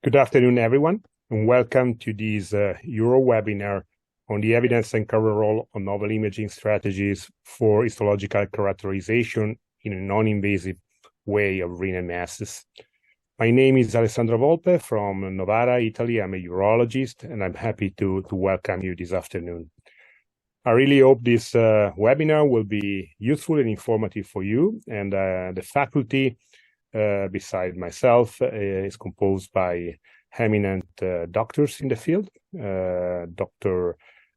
Good afternoon, everyone, and welcome to this UROWebinar on the evidence and current role of novel imaging strategies for histological characterization in a non-invasive way of renal masses. My name is Alessandro Volpe from Novara, Italy. I'm a urologist, and I'm happy to welcome you this afternoon. I really hope this webinar will be useful and informative for you, and the faculty beside myself is composed by eminent doctors in the field, Dr.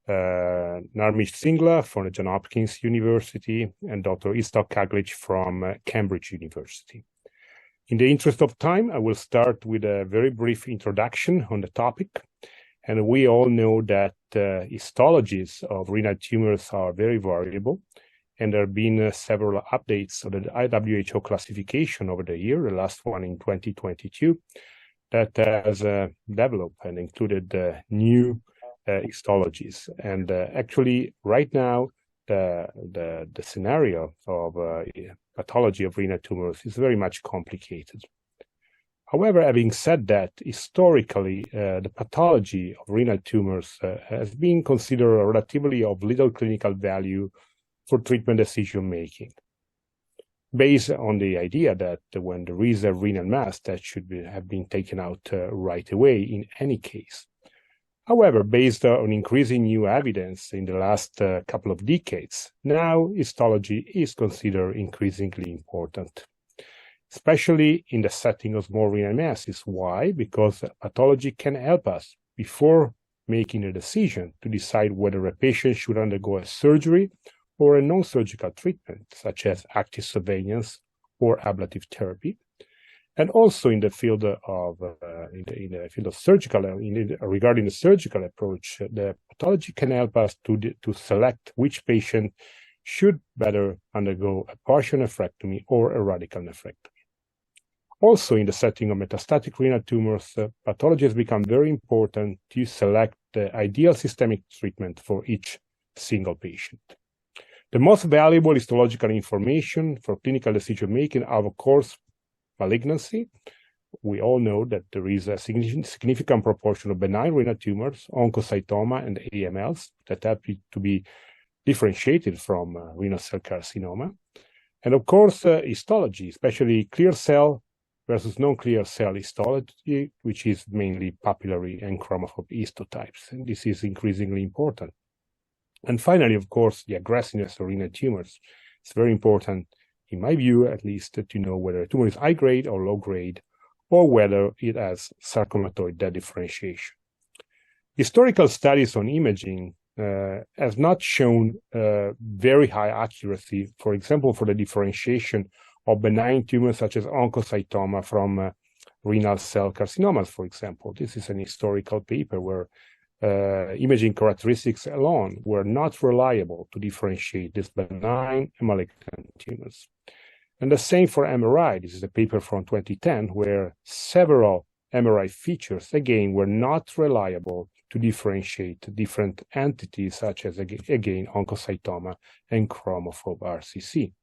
Narmish Singla from the Johns Hopkins University and Dr. Caglic from Cambridge University. In the interest of time, I will start with a very brief introduction on the topic. And we all know that histologies of renal tumors are very variable. And there have been several updates of the WHO classification over the year, the last one in 2022, that has developed and included new histologies. And actually, right now, the scenario of pathology of renal tumors is very much complicated. However, having said that, historically, the pathology of renal tumors has been considered relatively of little clinical value for treatment decision-making, based on the idea that when there is a renal mass, that should have been taken out right away in any case. However, based on increasing new evidence in the last couple of decades, now histology is considered increasingly important, especially in the setting of small renal masses. Why? Because pathology can help us before making a decision to decide whether a patient should undergo a surgery or a non-surgical treatment, such as active surveillance or ablative therapy, and also in the field of surgical, regarding the surgical approach, the pathology can help us to select which patient should better undergo a partial nephrectomy or a radical nephrectomy. Also, in the setting of metastatic renal tumors, pathology has become very important to select the ideal systemic treatment for each single patient. The most valuable histological information for clinical decision-making are, of course, malignancy. We all know that there is a significant proportion of benign renal tumors, oncocytoma, and AMLs that have to be differentiated from renal cell carcinoma. And, of course, histology, especially clear cell versus non-clear cell histology, which is mainly papillary and chromophore histotypes. And this is increasingly important. And finally, of course, the aggressiveness of renal tumors. It's very important, in my view, at least, to know whether a tumor is high grade or low grade, or whether it has sarcomatoid differentiation. Historical studies on imaging have not shown very high accuracy, for example, for the differentiation of benign tumors such as oncocytoma from renal cell carcinomas, for example. This is an historical paper where imaging characteristics alone were not reliable to differentiate these benign and malignant tumors. And the same for MRI. This is a paper from 2010 where several MRI features, again, were not reliable to differentiate different entities such as, again, oncocytoma and chromophore RCC.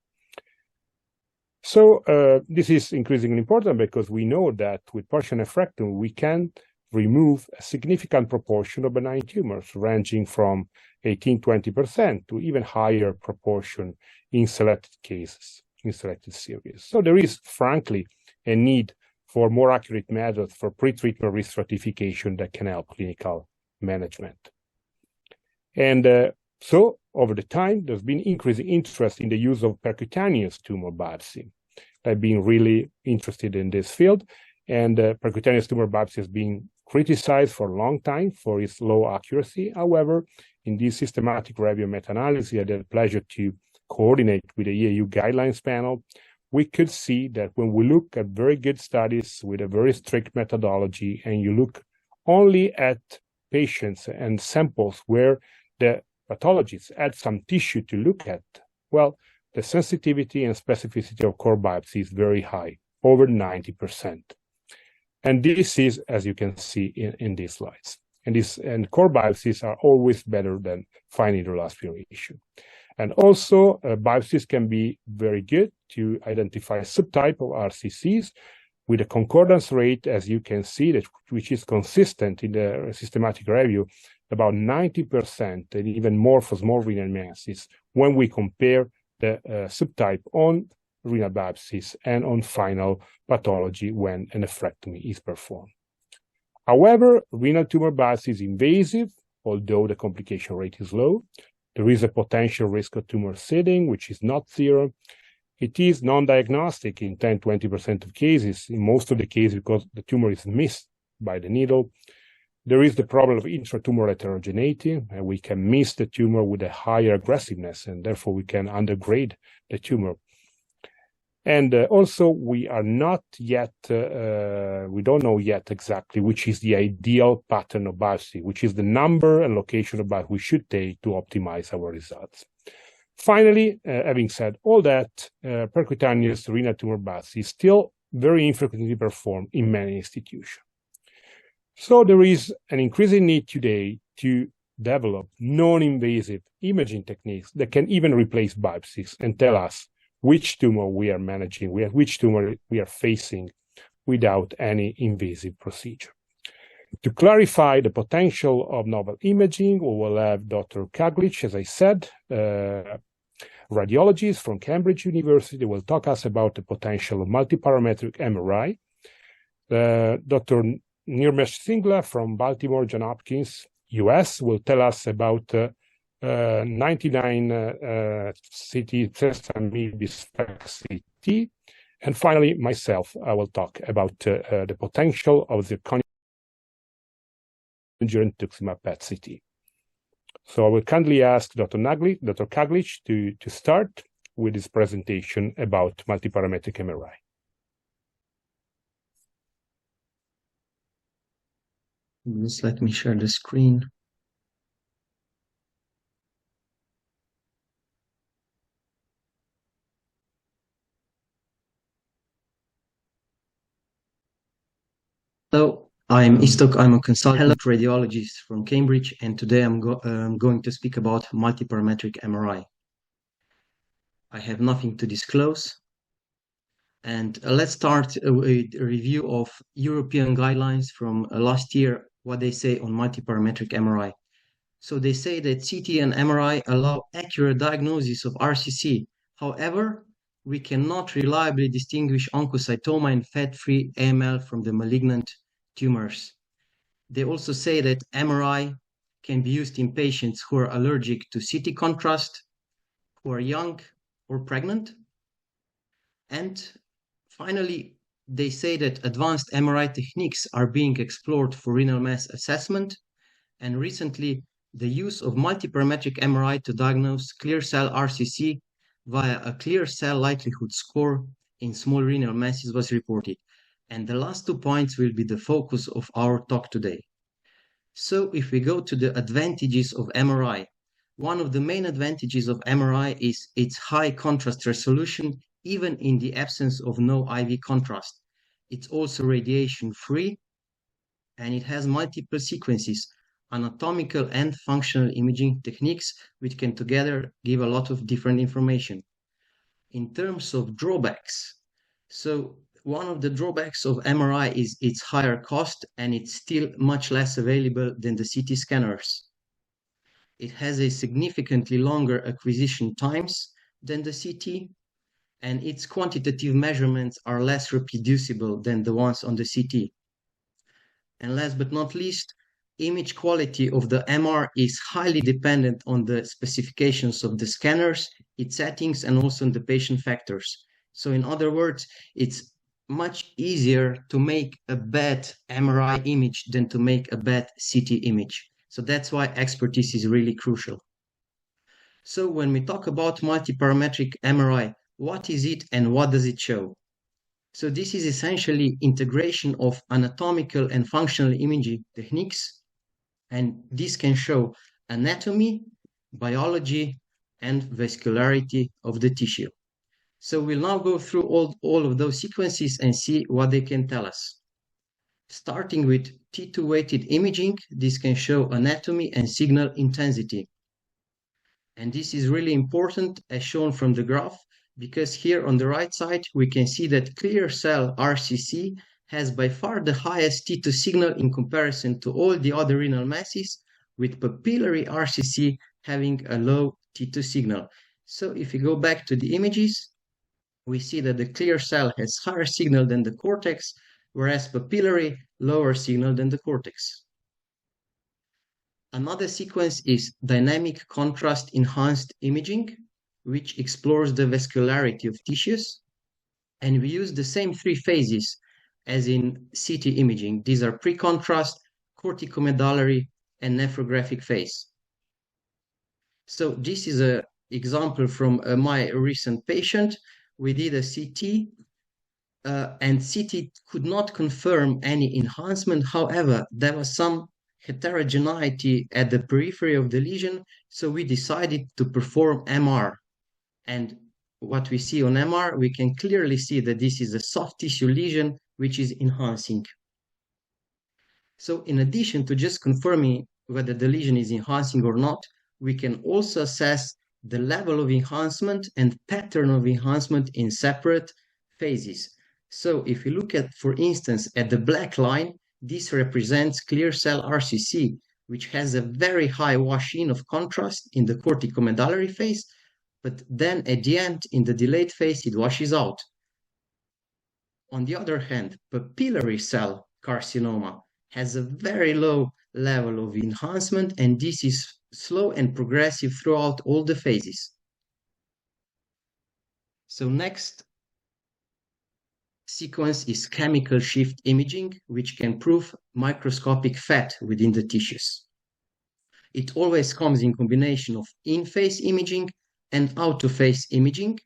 So this is increasingly important because we know that with partial nephrectomy, we can remove a significant proportion of benign tumors, ranging from 18–20% to even higher proportion in selected cases, in selected series. So there is, frankly, a need for more accurate methods for pre-treatment risk stratification that can help clinical management. And so, over the time, there's been increasing interest in the use of percutaneous tumor biopsy. I've been really interested in this field, and percutaneous tumor biopsy has been criticized for a long time for its low accuracy. However, in this systematic review meta-analysis, I had the pleasure to coordinate with the EAU guidelines panel. We could see that when we look at very good studies with a very strict methodology, and you look only at patients and samples where the pathologists had some tissue to look at, well, the sensitivity and specificity of core biopsy is very high, over 90%. And this is, as you can see in these slides. And core biopsies are always better than fine needle aspiration. And also, biopsies can be very good to identify a subtype of RCCs, with a concordance rate, as you can see, which is consistent in the systematic review, about 90% and even more for small renal masses when we compare the subtype on renal biopsies and on final pathology when a nephrectomy is performed. However, renal tumor biopsy is invasive, although the complication rate is low. There is a potential risk of tumor seeding, which is not zero. It is non-diagnostic in 10–20% of cases, in most of the cases because the tumor is missed by the needle. There is the problem of intratumor heterogeneity, and we can miss the tumor with a higher aggressiveness, and therefore we can undergrade the tumor. And also, we are not yet, we don't know yet exactly which is the ideal pattern of biopsy, which is the number and location of biopsy we should take to optimize our results. Finally, having said all that, percutaneous renal tumor biopsy is still very infrequently performed in many institutions. So there is an increasing need today to develop non-invasive imaging techniques that can even replace biopsies and tell us which tumor we are managing, which tumor we are facing without any invasive procedure. To clarify the potential of novel imaging, we will have Dr. Caglic, as I said, radiologist from Cambridge University, will talk us about the potential of multiparametric MRI. Dr. Nirmesh Singla from Baltimore Johns Hopkins, US, will tell us about 99 CT sesame dysphax CT. And finally, myself, I will talk about the potential of the conjugate tuximab PET CT. So I will kindly ask Dr. Caglic to start with his presentation about multiparametric MRI. Just let me share the screen. So I'm Istok, I'm a consultant radiologist from Cambridge, and today I'm going to speak about multiparametric MRI. I have nothing to disclose. And let's start with a review of European guidelines from last year, what they say on multiparametric MRI. So they say that CT and MRI allow accurate diagnosis of RCC. However, we cannot reliably distinguish oncocytoma and fat-free AML from the malignant tumors. They also say that MRI can be used in patients who are allergic to CT contrast, who are young or pregnant. And finally, they say that advanced MRI techniques are being explored for renal mass assessment, and recently the use of multiparametric MRI to diagnose clear cell RCC via a clear cell likelihood score in small renal masses was reported. And the last 2 points will be the focus of our talk today. So if we go to the advantages of MRI, one of the main advantages of MRI is its high contrast resolution, even in the absence of no IV contrast. It's also radiation free, and it has multiple sequences, anatomical and functional imaging techniques, which can together give a lot of different information. In terms of drawbacks, so one of the drawbacks of MRI is its higher cost, and it's still much less available than the CT scanners. It has a significantly longer acquisition times than the CT, and its quantitative measurements are less reproducible than the ones on the CT. And last but not least, image quality of the MR is highly dependent on the specifications of the scanners, its settings, and also on the patient factors. So in other words, it's much easier to make a bad MRI image than to make a bad CT image. So that's why expertise is really crucial. So when we talk about multiparametric MRI, what is it and what does it show? So this is essentially integration of anatomical and functional imaging techniques, and this can show anatomy, biology, and vascularity of the tissue. So we'll now go through all of those sequences and see what they can tell us. Starting with T2-weighted imaging, this can show anatomy and signal intensity. And this is really important, as shown from the graph, because here on the right side, we can see that clear cell RCC has by far the highest T2 signal in comparison to all the other renal masses, with papillary RCC having a low T2 signal. So if you go back to the images, we see that the clear cell has higher signal than the cortex, whereas papillary lower signal than the cortex. Another sequence is dynamic contrast enhanced imaging, which explores the vascularity of tissues. And we use the same three phases as in CT imaging. These are pre-contrast, corticomedullary, and nephrographic phase. So this is an example from my recent patient. We did a CT, and CT could not confirm any enhancement. However, there was some heterogeneity at the periphery of the lesion, so we decided to perform MR. And what we see on MR, we can clearly see that this is a soft tissue lesion which is enhancing. So in addition to just confirming whether the lesion is enhancing or not, we can also assess the level of enhancement and pattern of enhancement in separate phases. So if you look at, for instance, at the black line, this represents clear cell RCC, which has a very high wash-in of contrast in the corticomedullary phase, but then at the end, in the delayed phase, it washes out. On the other hand, papillary cell carcinoma has a very low level of enhancement, and this is slow and progressive throughout all the phases. So next sequence is chemical shift imaging, which can prove microscopic fat within the tissues. It always comes in combination of in-phase imaging and out-of-phase imaging.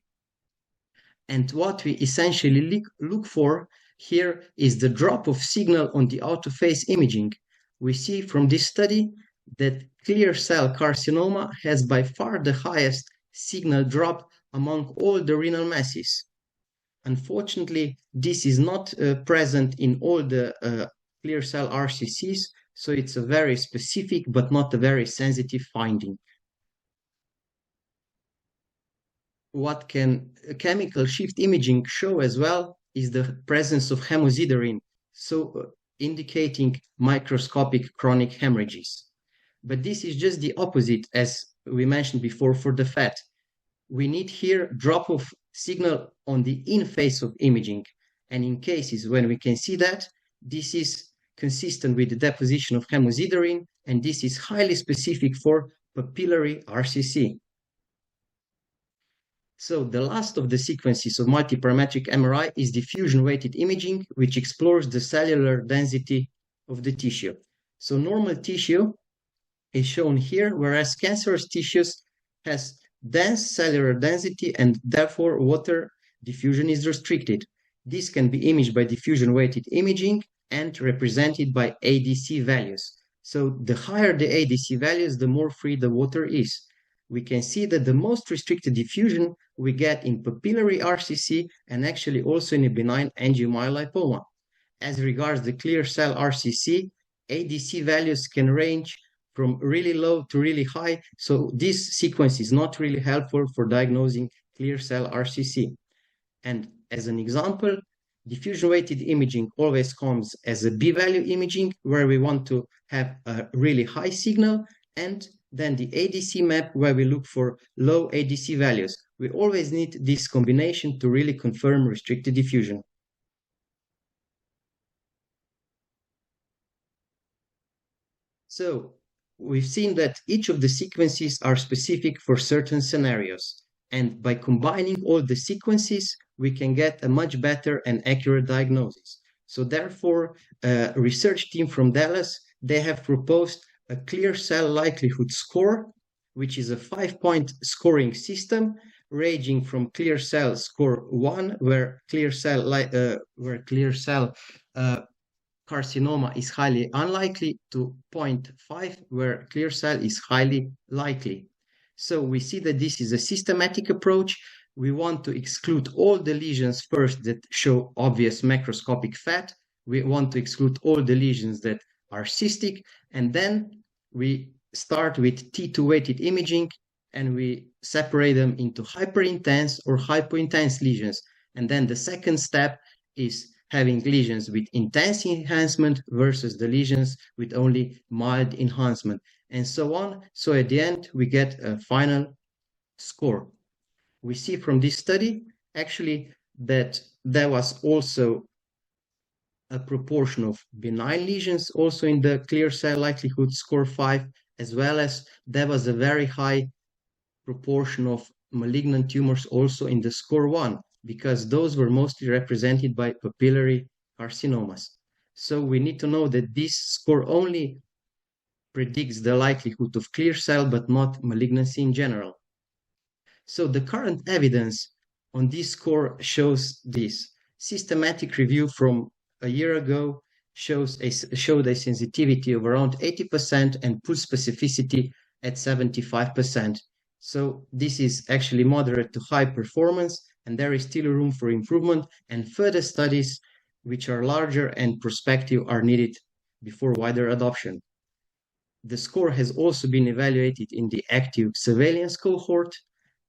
And what we essentially look for here is the drop of signal on the out-of-phase imaging. We see from this study that clear cell carcinoma has by far the highest signal drop among all the renal masses. Unfortunately, this is not present in all the clear cell RCCs, so it's a very specific but not a very sensitive finding. What can chemical shift imaging show as well is the presence of hemosiderin, so indicating microscopic chronic hemorrhages. But this is just the opposite, as we mentioned before, for the fat. We need here drop of signal on the in-phase of imaging. And in cases when we can see that, this is consistent with the deposition of hemosiderin, and this is highly specific for papillary RCC. So the last of the sequences of multiparametric MRI is diffusion-weighted imaging, which explores the cellular density of the tissue. So normal tissue is shown here, whereas cancerous tissues has dense cellular density and therefore water diffusion is restricted. This can be imaged by diffusion-weighted imaging and represented by ADC values. So the higher the ADC values, the more free the water is. We can see that the most restricted diffusion we get in papillary RCC and actually also in a benign angiomyolipoma. As regards the clear cell RCC, ADC values can range from really low to really high, so this sequence is not really helpful for diagnosing clear cell RCC. And as an example, diffusion-weighted imaging always comes as a B-value imaging, where we want to have a really high signal, and then the ADC map, where we look for low ADC values. We always need this combination to really confirm restricted diffusion. So we've seen that each of the sequences are specific for certain scenarios. And by combining all the sequences, we can get a much better and accurate diagnosis. So therefore, a research team from Dallas, they have proposed a clear cell likelihood score, which is a 5-point scoring system ranging from clear cell score 1, where clear cell carcinoma is highly unlikely, to 0.5, where clear cell is highly likely. So we see that this is a systematic approach. We want to exclude all the lesions first that show obvious macroscopic fat. We want to exclude all the lesions that are cystic, and then we start with T2 weighted imaging and we separate them into hyperintense or hypointense lesions. And then the second step is having lesions with intense enhancement versus the lesions with only mild enhancement, and so on. So at the end, we get a final score. We see from this study, actually, that there was also a proportion of benign lesions also in the clear cell likelihood score 5, as well as there was a very high proportion of malignant tumors also in the score 1, because those were mostly represented by papillary carcinomas. So we need to know that this score only predicts the likelihood of clear cell, but not malignancy in general. So the current evidence on this score shows this. Systematic review from a year ago showed a sensitivity of around 80% and pool specificity at 75%. So this is actually moderate to high performance, and there is still room for improvement, and further studies which are larger and prospective are needed before wider adoption. The score has also been evaluated in the active surveillance cohort,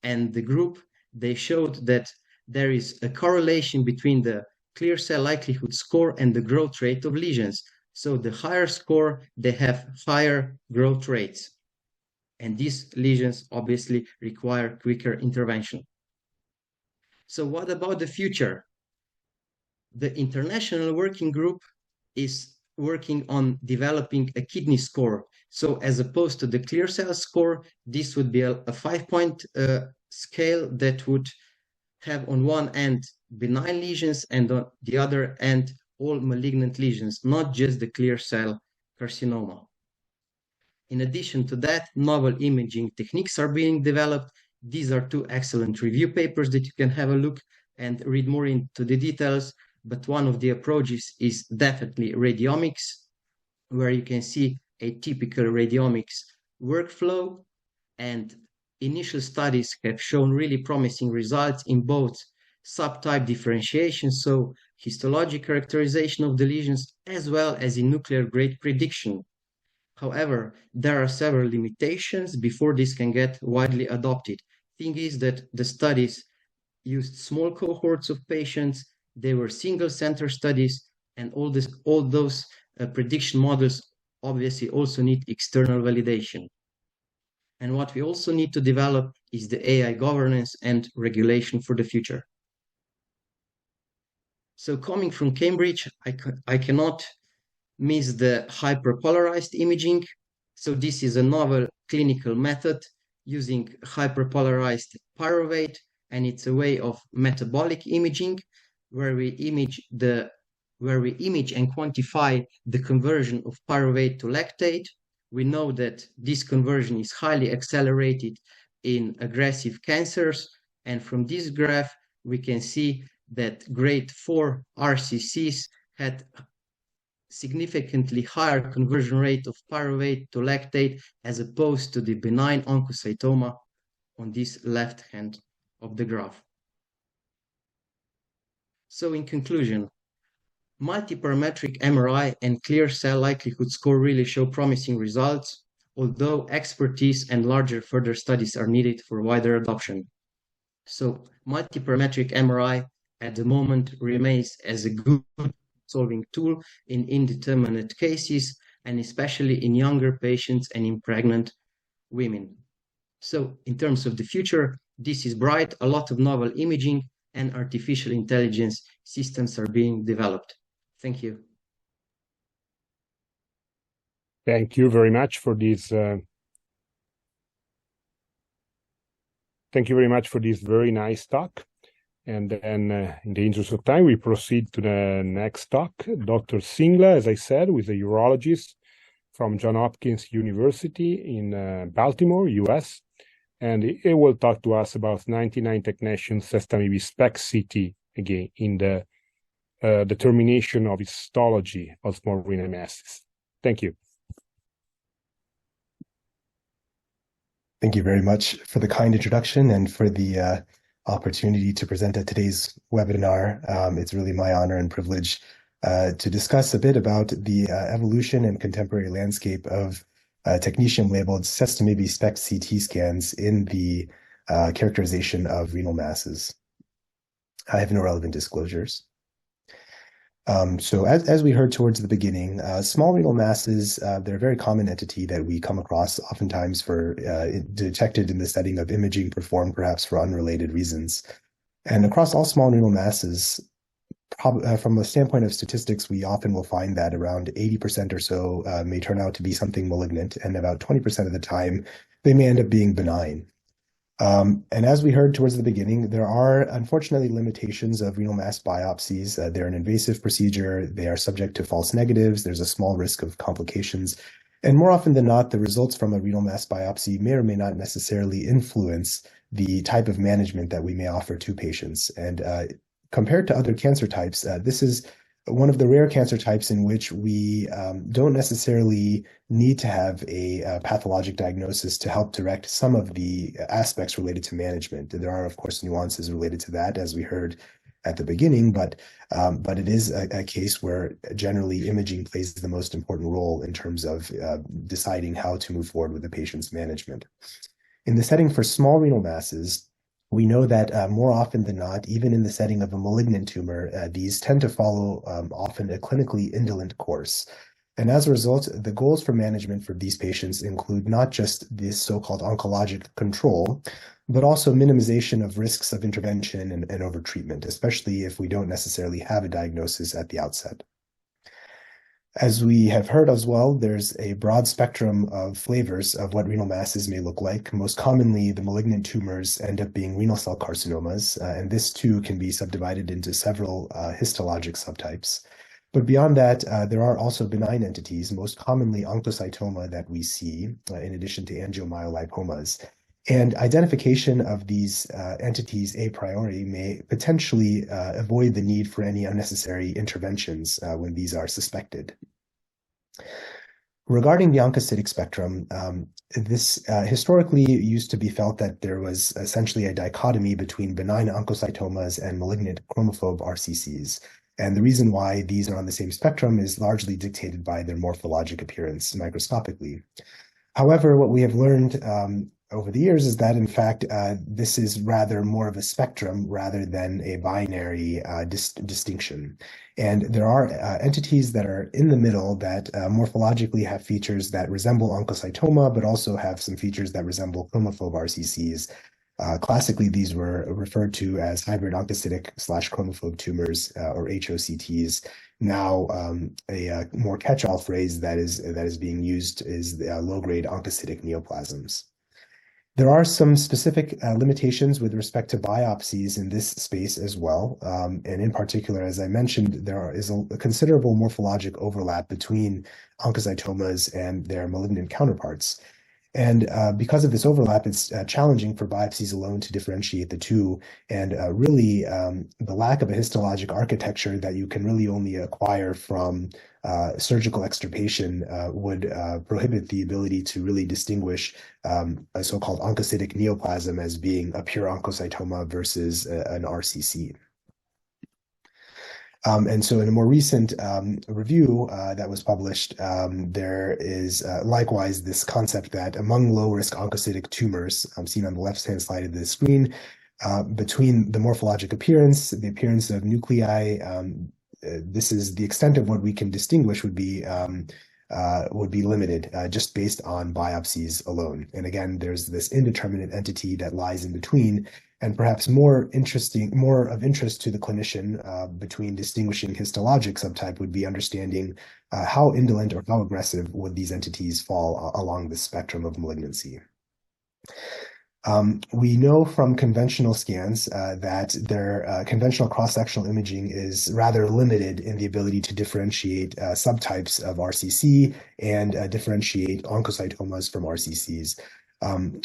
and the group, they showed that there is a correlation between the clear cell likelihood score and the growth rate of lesions. So the higher score, they have higher growth rates. And these lesions obviously require quicker intervention. So what about the future? The international working group is working on developing a kidney score. So as opposed to the clear cell score, this would be a 5-point scale that would have on one end benign lesions and on the other end all malignant lesions, not just the clear cell carcinoma. In addition to that, novel imaging techniques are being developed. These are 2 excellent review papers that you can have a look and read more into the details. But one of the approaches is definitely radiomics, where you can see a typical radiomics workflow, and initial studies have shown really promising results in both subtype differentiation, so histologic characterization of the lesions, as well as in nuclear grade prediction. However, there are several limitations before this can get widely adopted. Thing is that the studies used small cohorts of patients, they were single center studies, and all those prediction models obviously also need external validation. And what we also need to develop is the AI governance and regulation for the future. So coming from Cambridge, I cannot miss the hyperpolarized imaging. So this is a novel clinical method using hyperpolarized pyruvate, and it's a way of metabolic imaging where we image and quantify the conversion of pyruvate to lactate. We know that this conversion is highly accelerated in aggressive cancers, and from this graph we can see that grade 4 RCCs had significantly higher conversion rate of pyruvate to lactate as opposed to the benign oncocytoma on this left hand of the graph. So in conclusion, multiparametric MRI and clear cell likelihood score really show promising results, although expertise and larger further studies are needed for wider adoption. So multiparametric MRI at the moment remains as a good solving tool in indeterminate cases, and especially in younger patients and in pregnant women. So in terms of the future, this is bright. A lot of novel imaging and artificial intelligence systems are being developed. Thank you. Thank you very much for this. Thank you very much for this very nice talk. And then in the interest of time, we proceed to the next talk. Dr. Singla, as I said, is a urologist from Johns Hopkins University in Baltimore, US. And he will talk to us about 99 technetium sestamibi SPECT CT, again, in the determination of histology of small renal masses. Thank you. Thank you very much for the kind introduction and for the opportunity to present at today's webinar. It's really my honor and privilege to discuss a bit about the evolution and contemporary landscape of technetium labeled sestimate SPECT CT scans in the characterization of renal masses. I have no relevant disclosures. So as we heard towards the beginning, small renal masses, they're a very common entity that we come across oftentimes for detected in the setting of imaging performed perhaps for unrelated reasons. And across all small renal masses, from a standpoint of statistics, we often will find that around 80% or so may turn out to be something malignant, and about 20% of the time, they may end up being benign. And as we heard towards the beginning, there are unfortunately limitations of renal mass biopsies. They're an invasive procedure. They are subject to false negatives. There's a small risk of complications. And more often than not, the results from a renal mass biopsy may or may not necessarily influence the type of management that we may offer to patients. And compared to other cancer types, this is one of the rare cancer types in which we don't necessarily need to have a pathologic diagnosis to help direct some of the aspects related to management. There are, of course, nuances related to that, as we heard at the beginning, but it is a case where generally imaging plays the most important role in terms of deciding how to move forward with the patient's management. In the setting for small renal masses, we know that more often than not, even in the setting of a malignant tumor, these tend to follow often a clinically indolent course. And as a result, the goals for management for these patients include not just this so-called oncologic control, but also minimization of risks of intervention and overtreatment, especially if we don't necessarily have a diagnosis at the outset. As we have heard as well, there's a broad spectrum of flavors of what renal masses may look like. Most commonly, the malignant tumors end up being renal cell carcinomas, and this too can be subdivided into several histologic subtypes. But beyond that, there are also benign entities, most commonly oncocytoma that we see, in addition to angiomyolipomas. And identification of these entities a priori may potentially avoid the need for any unnecessary interventions when these are suspected. Regarding the oncocytic spectrum, this historically used to be felt that there was essentially a dichotomy between benign oncocytomas and malignant chromophobe RCCs. And the reason why these are on the same spectrum is largely dictated by their morphologic appearance microscopically. However, what we have learned over the years is that, in fact, this is rather more of a spectrum rather than a binary distinction. And there are entities that are in the middle that morphologically have features that resemble oncocytoma, but also have some features that resemble chromophobe RCCs. Classically, these were referred to as hybrid oncocytic/chromophobe tumors, or HOCTs. Now, a more catch-all phrase that is being used is low-grade oncocytic neoplasms. There are some specific limitations with respect to biopsies in this space as well. And in particular, as I mentioned, there is a considerable morphologic overlap between oncocytomas and their malignant counterparts. And because of this overlap, it's challenging for biopsies alone to differentiate the two. And really, the lack of a histologic architecture that you can really only acquire from surgical extirpation would prohibit the ability to really distinguish a so-called oncocytic neoplasm as being a pure oncocytoma versus an RCC. And so in a more recent review that was published, there is likewise this concept that among low-risk oncocytic tumors, seen on the left-hand side of the screen, between the morphologic appearance, the appearance of nuclei, this is the extent of what we can distinguish would be limited just based on biopsies alone. And again, there's this indeterminate entity that lies in between. And perhaps more of interest to the clinician between distinguishing histologic subtype would be understanding how indolent or how aggressive would these entities fall along the spectrum of malignancy. We know from conventional scans that their conventional cross-sectional imaging is rather limited in the ability to differentiate subtypes of RCC and differentiate oncocytomas from RCCs.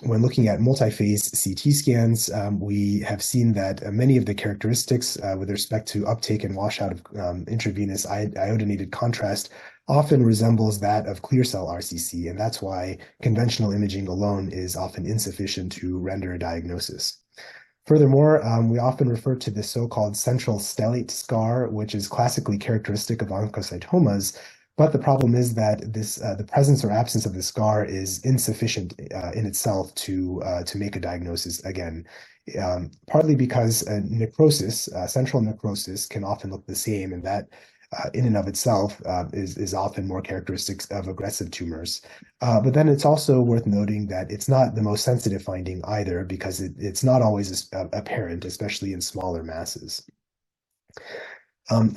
When looking at multi-phase CT scans, we have seen that many of the characteristics with respect to uptake and washout of intravenous iodinated contrast often resembles that of clear cell RCC, and that's why conventional imaging alone is often insufficient to render a diagnosis. Furthermore, we often refer to the so-called central stellate scar, which is classically characteristic of oncocytomas, But the problem is that the presence or absence of the scar is insufficient in itself to make a diagnosis again. Partly because necrosis, central necrosis, can often look the same, and that in and of itself is often more characteristic of aggressive tumors. But then it's also worth noting that it's not the most sensitive finding either, because it's not always apparent, especially in smaller masses.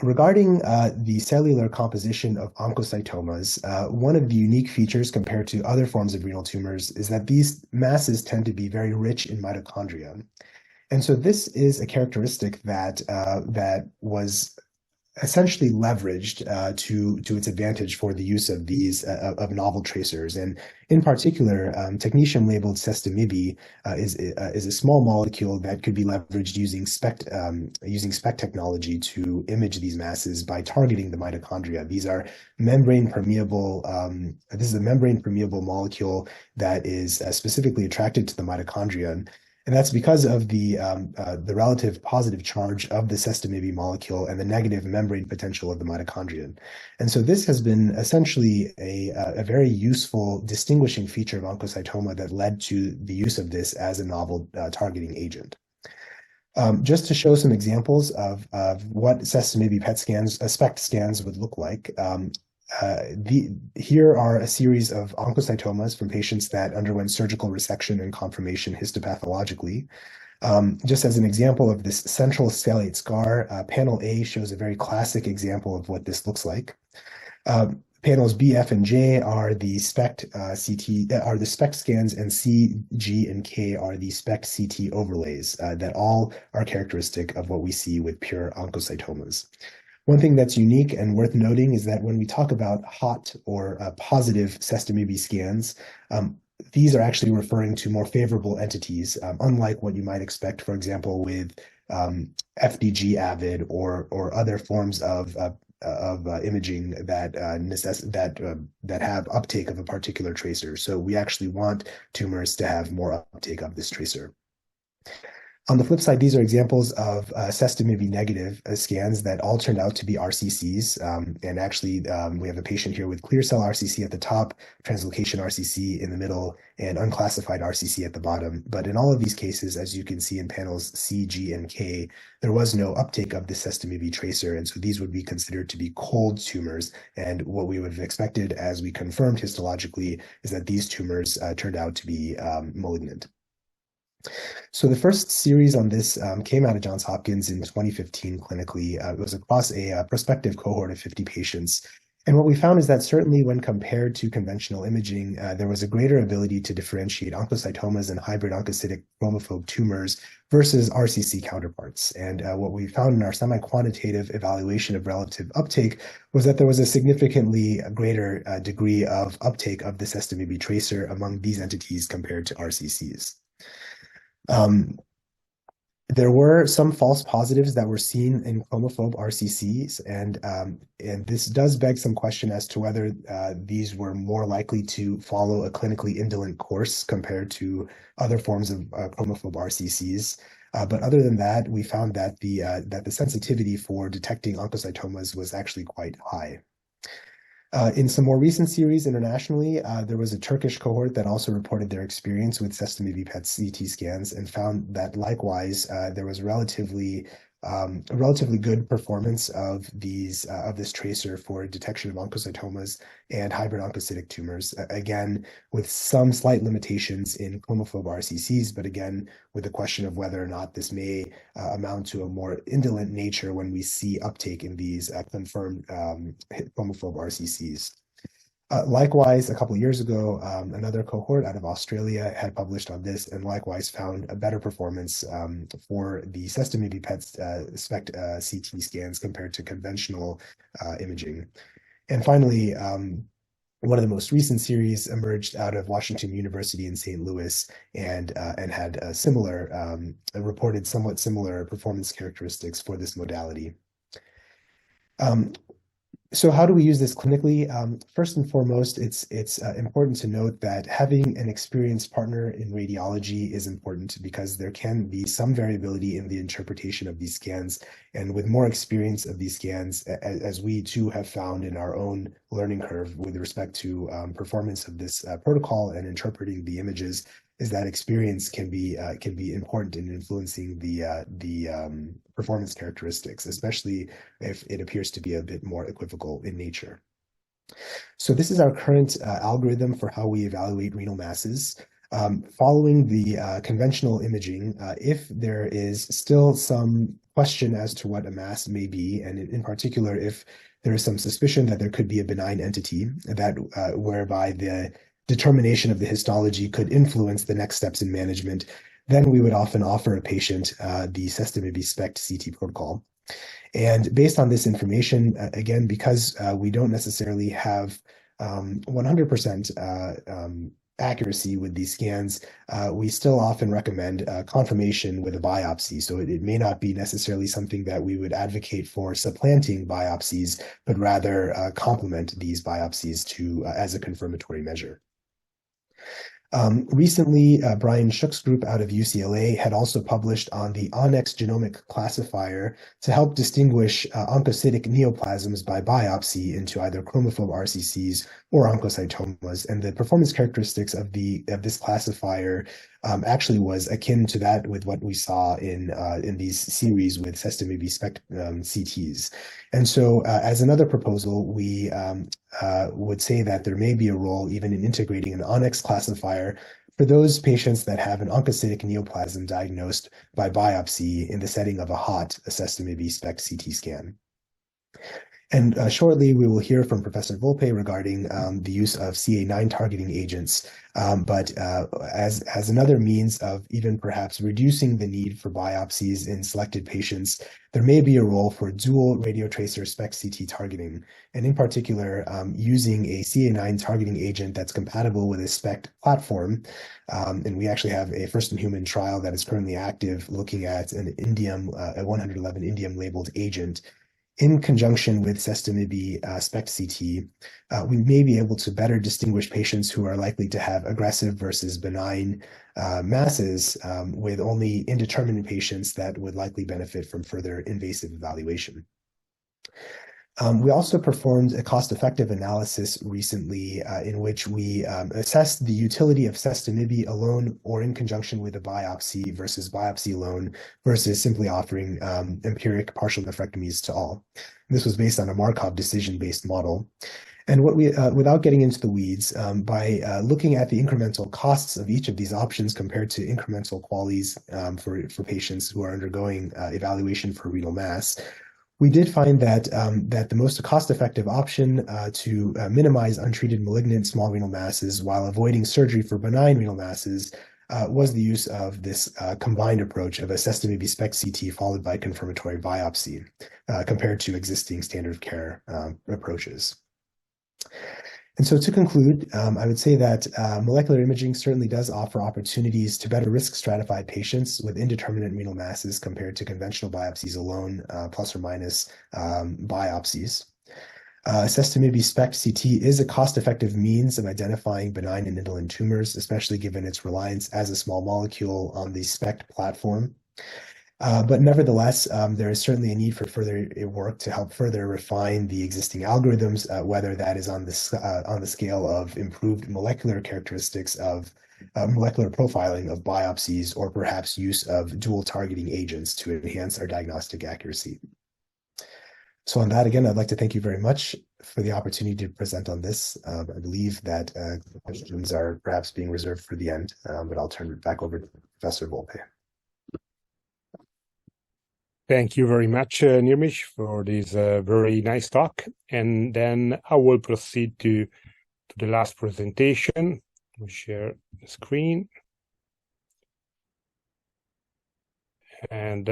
Regarding the cellular composition of oncocytomas, one of the unique features compared to other forms of renal tumors is that these masses tend to be very rich in mitochondria. And so this is a characteristic that was essentially leveraged to its advantage for the use of these of novel tracers. And in particular, technetium-labeled sestamibi is a small molecule that could be leveraged using SPECT technology to image these masses by targeting the mitochondria. These are membrane permeable. This is a membrane permeable molecule that is specifically attracted to the mitochondria. And that's because of the relative positive charge of the sestamibi molecule and the negative membrane potential of the mitochondria. And so this has been essentially a very useful distinguishing feature of oncocytoma that led to the use of this as a novel targeting agent. Just to show some examples of what sestamibi PET scans, SPECT scans would look like. Here are a series of oncocytomas from patients that underwent surgical resection and confirmation histopathologically. Just as an example of this central stellate scar, panel A shows a very classic example of what this looks like. Panels B, F, and J are the SPECT SPECT scans, and C, G, and K are the SPECT CT overlays that all are characteristic of what we see with pure oncocytomas. One thing that's unique and worth noting is that when we talk about hot or positive sestamibi scans, these are actually referring to more favorable entities, unlike what you might expect, for example, with FDG Avid or other forms of imaging that have uptake of a particular tracer. So we actually want tumors to have more uptake of this tracer. On the flip side, these are examples of sestamibi negative scans that all turned out to be RCCs. And actually, we have a patient here with clear cell RCC at the top, translocation RCC in the middle, and unclassified RCC at the bottom. But in all of these cases, as you can see in panels C, G, and K, there was no uptake of the sestamibi tracer. And so these would be considered to be cold tumors. And what we would have expected, as we confirmed histologically, is that these tumors turned out to be malignant. So the first series on this came out of Johns Hopkins in 2015 clinically. It was across a prospective cohort of 50 patients. And what we found is that certainly when compared to conventional imaging, there was a greater ability to differentiate oncocytomas and hybrid oncocytic chromophobe tumors versus RCC counterparts. And what we found in our semi-quantitative evaluation of relative uptake was that there was a significantly greater degree of uptake of the sestamibi tracer among these entities compared to RCCs. There were some false positives that were seen in chromophobe RCCs, and this does beg some question as to whether these were more likely to follow a clinically indolent course compared to other forms of chromophobe RCCs. But other than that, we found that the sensitivity for detecting oncocytomas was actually quite high. In some more recent series internationally, there was a Turkish cohort that also reported their experience with sestamibi PET CT scans and found that likewise there was relatively good performance of this tracer for detection of oncocytomas and hybrid oncocytic tumors. Again, with some slight limitations in chromophobe RCCs, but again with the question of whether or not this may amount to a more indolent nature when we see uptake in these confirmed chromophobe RCCs. Likewise, a couple of years ago, another cohort out of Australia had published on this and likewise found a better performance for the sestamibi PET SPECT CT scans compared to conventional imaging. And finally, one of the most recent series emerged out of Washington University in St. Louis and had a similar, reported somewhat similar performance characteristics for this modality. So how do we use this clinically? First and foremost, it's important to note that having an experienced partner in radiology is important because there can be some variability in the interpretation of these scans. And with more experience of these scans, as we too have found in our own learning curve with respect to performance of this protocol and interpreting the images, is that experience can be important in influencing the performance characteristics, especially if it appears to be a bit more equivocal in nature. So this is our current algorithm for how we evaluate renal masses. Following the conventional imaging, if there is still some question as to what a mass may be, and in particular, if there is some suspicion that there could be a benign entity that whereby the determination of the histology could influence the next steps in management, then we would often offer a patient the Sestamibi SPECT CT protocol. And based on this information, again, because we don't necessarily have 100% accuracy with these scans, we still often recommend confirmation with a biopsy. So it may not be necessarily something that we would advocate for supplanting biopsies, but rather complement these biopsies to as a confirmatory measure. Recently, Brian Shook's group out of UCLA had also published on the Onyx genomic classifier to help distinguish oncocytic neoplasms by biopsy into either chromophobe RCCs or oncocytomas. And the performance characteristics of this classifier actually was akin to that with what we saw in these series with Sestamibi SPECT CTs. And so as another proposal, we would say that there may be a role even in integrating an Onyx classifier for those patients that have an oncocytic neoplasm diagnosed by biopsy in the setting of a hot Sestamibi SPECT CT scan. And shortly, we will hear from Professor Volpe regarding the use of CA9 targeting agents. But as another means of even perhaps reducing the need for biopsies in selected patients, there may be a role for dual radiotracer SPECT CT targeting, and in particular, using a CA9 targeting agent that's compatible with a SPECT platform. And we actually have a first-in-human trial that is currently active looking at an indium, a 111 indium labeled agent. In conjunction with Sestamibi SPECT CT, we may be able to better distinguish patients who are likely to have aggressive versus benign masses with only indeterminate patients that would likely benefit from further invasive evaluation. We also performed a cost-effective analysis recently in which we assessed the utility of Sestamibi alone or in conjunction with a biopsy versus biopsy alone versus simply offering empiric partial nephrectomies to all. This was based on a Markov decision-based model. And what we, without getting into the weeds, by looking at the incremental costs of each of these options compared to incremental qualities for patients who are undergoing evaluation for renal mass, we did find that the most cost-effective option to minimize untreated malignant small renal masses while avoiding surgery for benign renal masses was the use of this combined approach of a Sestamibi SPECT CT followed by confirmatory biopsy compared to existing standard of care approaches. And so to conclude, I would say that molecular imaging certainly does offer opportunities to better risk stratify patients with indeterminate renal masses compared to conventional biopsies alone, plus or minus biopsies. Sestamibi SPECT CT is a cost-effective means of identifying benign and indolent tumors, especially given its reliance as a small molecule on the SPECT platform. But nevertheless, there is certainly a need for further work to help further refine the existing algorithms, whether that is on the scale of improved molecular characteristics of molecular profiling of biopsies, or perhaps use of dual targeting agents to enhance our diagnostic accuracy. So on that, again, I'd like to thank you very much for the opportunity to present on this. I believe that questions are perhaps being reserved for the end, but I'll turn it back over to Professor Volpe. Thank you very much, Nirmish, for this very nice talk. And then I will proceed to the last presentation. We'll share the screen. And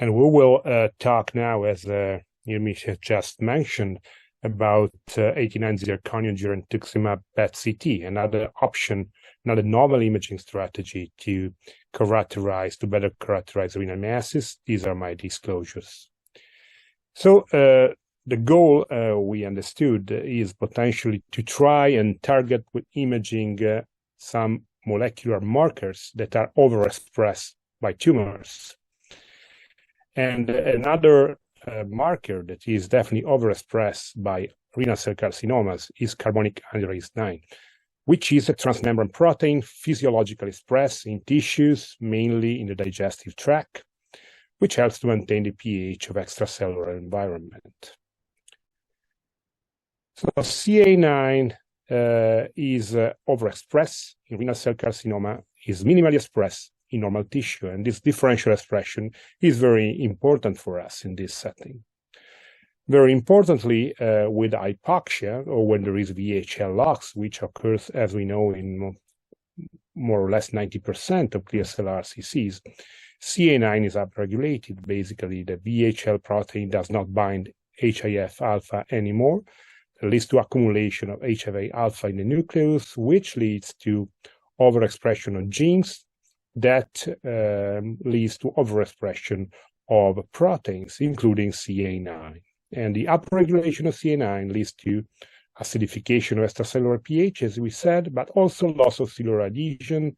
we will talk now, as Nirmish has just mentioned, about 89 zirconium girentuximab PET-CT, another option, another novel imaging strategy to better characterize renal masses. These are my disclosures. So the goal, we understood, is potentially to try and target with imaging some molecular markers that are overexpressed by tumors. And another marker that is definitely overexpressed by renal cell carcinomas is carbonic anhydrase 9, which is a transmembrane protein physiologically expressed in tissues, mainly in the digestive tract, which helps to maintain the pH of extracellular environment. So CA9 is overexpressed in renal cell carcinoma, is minimally expressed in normal tissue, and this differential expression is very important for us in this setting. Very importantly, with hypoxia, or when there is VHL loss, which occurs, as we know, in more or less 90% of clear cell RCCs, CA9 is upregulated. Basically, the VHL protein does not bind HIF-alpha anymore. It leads to accumulation of HIF-alpha in the nucleus, which leads to overexpression of genes that leads to overexpression of proteins, including CA9. And the upregulation of CA9 leads to acidification of extracellular pH, as we said, but also loss of cellular adhesion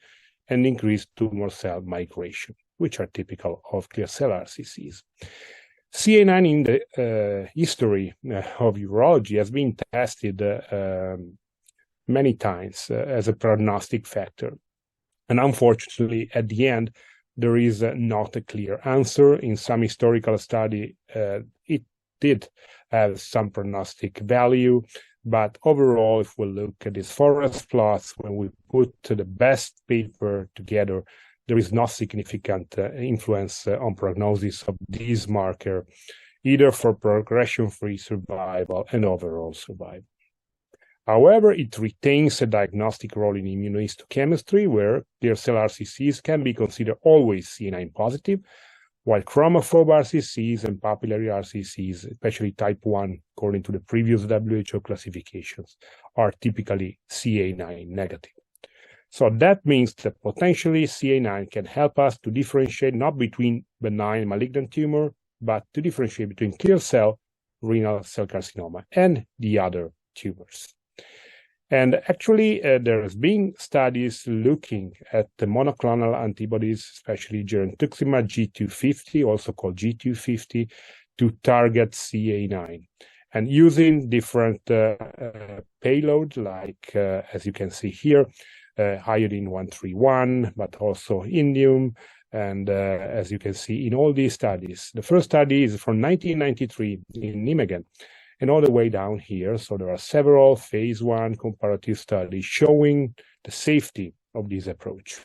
and increased tumor cell migration, which are typical of clear cell RCCs. CA9 in the history of urology has been tested many times as a prognostic factor. And unfortunately, at the end, there is not a clear answer. In some historical study, it did have some prognostic value, but overall, if we look at these forest plots, when we put the best paper together, there is no significant influence on prognosis of this marker, either for progression-free survival and overall survival. However, it retains a diagnostic role in immunohistochemistry, where clear cell RCCs can be considered always CA9 positive, while chromophobe RCCs and papillary RCCs, especially type 1, according to the previous WHO classifications, are typically CA9 negative. So that means that potentially CA9 can help us to differentiate not between benign and malignant tumor, but to differentiate between clear cell renal cell carcinoma and the other tumors. And actually, there has been studies looking at the monoclonal antibodies, especially girentuximab G250, also called G250, to target CA9. And using different payloads, like, as you can see here, iodine-131, but also indium. And as you can see in all these studies, the first study is from 1993 in Nijmegen, and all the way down here. So there are several phase 1 comparative studies showing the safety of this approach.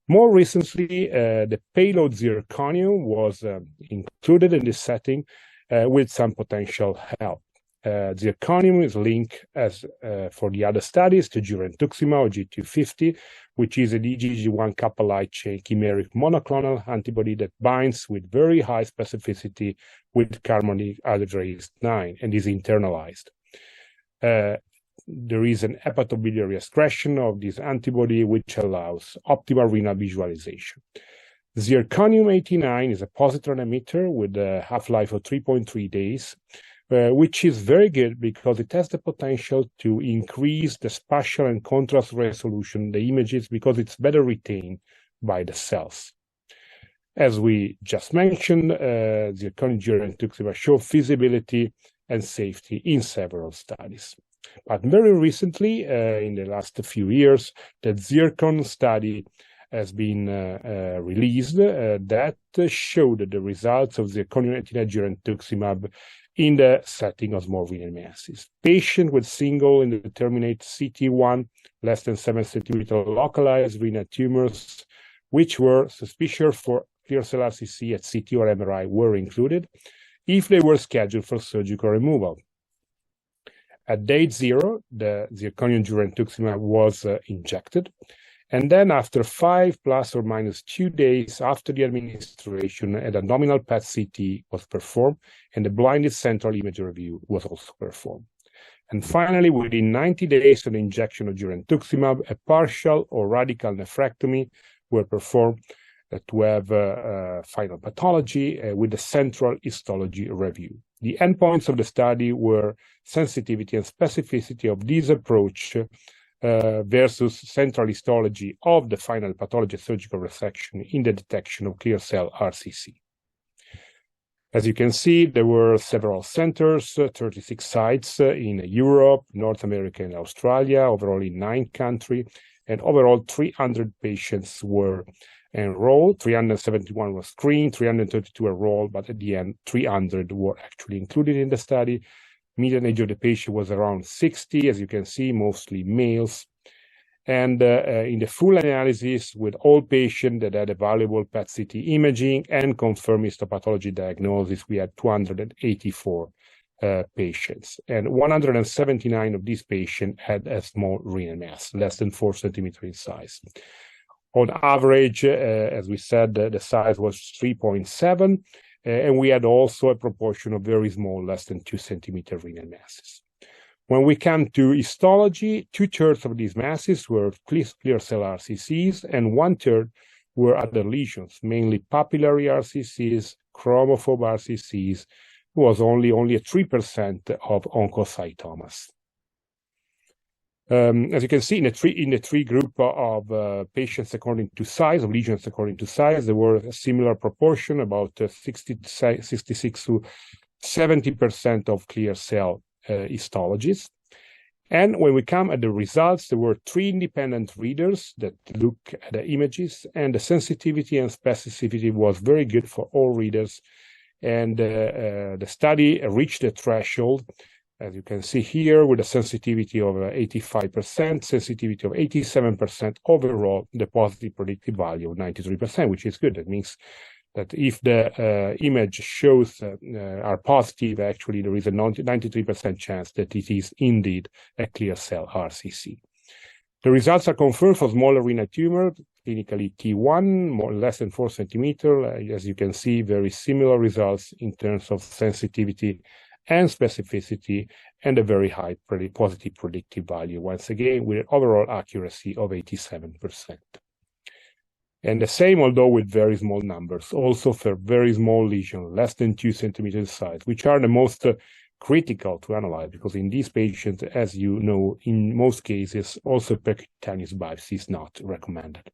More recently, the payload zirconium was included in this setting with some potential help. Zirconium is linked, as for the other studies, to girentuximab or G250, which is an IgG1 kappa light chain chimeric monoclonal antibody that binds with very high specificity with carbonic anhydrase 9 and is internalized. There is an hepatobiliary excretion of this antibody, which allows optimal renal visualization. Zirconium-89 is a positron emitter with a half-life of 3.3 days, which is very good because it has the potential to increase the spatial and contrast resolution, the images, because it's better retained by the cells. As we just mentioned, zirconium girentuximab show feasibility and safety in several studies. But very recently, in the last few years, the zircon study has been released that showed the results of zirconium-89 girentuximab in the setting of small renal masses. Patients with single indeterminate CT1, less than 7 centimeter localized renal tumors, which were suspicious for clear cell RCC at CT or MRI, were included if they were scheduled for surgical removal. At day 0, the zirconium girentuximab was injected, and then after 5 plus or minus 2 days after the administration, an abdominal PET-CT was performed, and the blinded central image review was also performed. And finally, within 90 days of the injection of girentuximab, a partial or radical nephrectomy were performed, to have final pathology with the central histology review. The endpoints of the study were sensitivity and specificity of this approach versus central histology of the final pathology surgical resection in the detection of clear cell RCC. As you can see, there were several centers, 36 sites in Europe, North America, and Australia, overall in 9 countries, and overall 300 patients were enrolled, 371 were screened, 332 enrolled, but at the end, 300 were actually included in the study. Median age of the patient was around 60, as you can see, mostly males. And in the full analysis with all patients that had available PET-CT imaging and confirmed histopathology diagnosis, we had 284 patients. And 179 of these patients had a small renal mass, less than 4 centimeters in size. On average, as we said, the size was 3.7, and we had also a proportion of very small, less than 2 centimeter renal masses. When we come to histology, 2/3 of these masses were clear cell RCCs, and 1/3 were other lesions, mainly papillary RCCs, chromophobe RCCs. It was only a 3% of oncocytomas. As you can see, in the three group of patients according to size, of lesions according to size, there were a similar proportion, about 66 to 70% of clear cell histologies. And when we come at the results, there were 3 independent readers that look at the images, and the sensitivity and specificity was very good for all readers. And the study reached the threshold, as you can see here, with a sensitivity of 85%, sensitivity of 87%, overall, the positive predictive value of 93%, which is good. That means that if the image shows are positive, actually there is a 93% chance that it is indeed a clear cell RCC. The results are confirmed for smaller renal tumor, clinically T1, less than 4 centimeters. As you can see, very similar results in terms of sensitivity and specificity, and a very high positive predictive value, once again, with an overall accuracy of 87%. And the same, although with very small numbers, also for very small lesions, less than 2 centimeters size, which are the most critical to analyze, because in these patients, as you know, in most cases, also percutaneous biopsy is not recommended.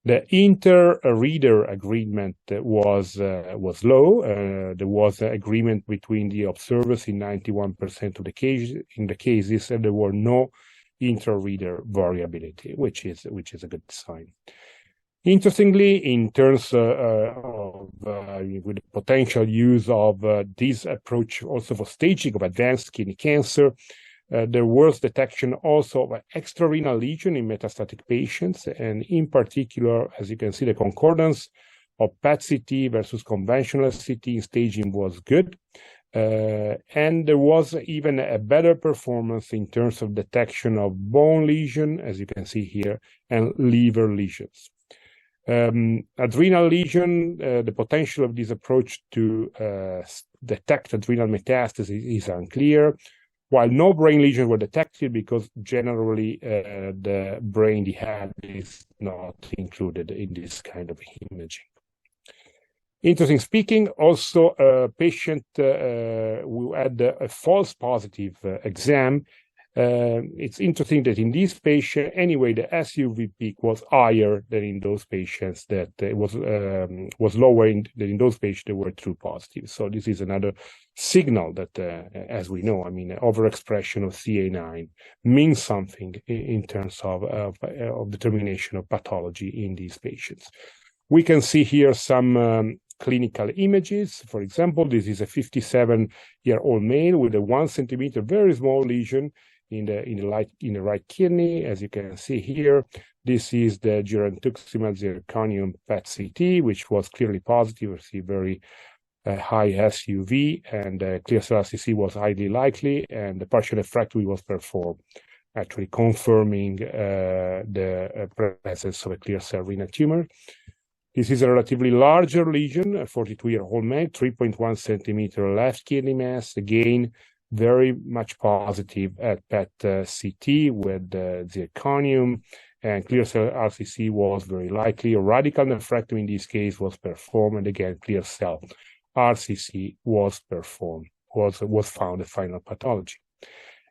The inter-reader agreement was low. There was an agreement between the observers in 91% of the cases, and there were no inter-reader variability, which is a good sign. Interestingly, in terms of with the potential use of this approach also for staging of advanced kidney cancer, there was detection also of an extrarenal lesion in metastatic patients, and in particular, as you can see, the concordance of PET-CT versus conventional CT in staging was good, and there was even a better performance in terms of detection of bone lesion, as you can see here, and liver lesions. Adrenal lesion, the potential of this approach to detect adrenal metastasis is unclear, while no brain lesions were detected because generally the brain, the head, is not included in this kind of imaging. Interesting speaking, also a patient who had a false positive exam. It's interesting that in this patient, anyway, the SUV peak was higher than in those patients that was lower than in those patients that were true positive. So this is another signal that, as we know, I mean, overexpression of CA9 means something in terms of determination of pathology in these patients. We can see here some clinical images. For example, this is a 57-year-old male with a 1 centimeter, very small lesion in the right kidney. As you can see here, this is the girentuximab zirconium PET-CT, which was clearly positive. You see very high SUV, and clear cell RCC was highly likely, and the partial refractory was performed, actually confirming the presence of a clear cell renal tumor. This is a relatively larger lesion, a 42-year-old man, 3.1 centimeter left kidney mass, again very much positive at PET-CT with zirconium, and clear cell RCC was very likely. A radical nephrectomy in this case was performed, and again, clear cell RCC was performed, was found at final pathology.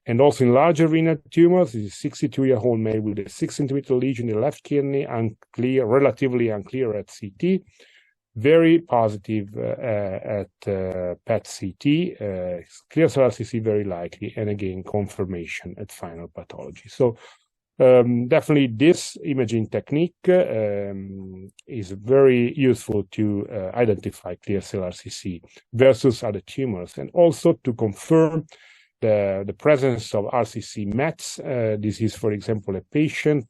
And also in larger renal tumors, this is a 62-year-old male with a 6 centimeter lesion in the left kidney, unclear, relatively unclear at CT, very positive at PET-CT, clear cell RCC very likely, and again, confirmation at final pathology. So definitely this imaging technique is very useful to identify clear cell RCC versus other tumors, and also to confirm the presence of RCC METs. This is, for example, a patient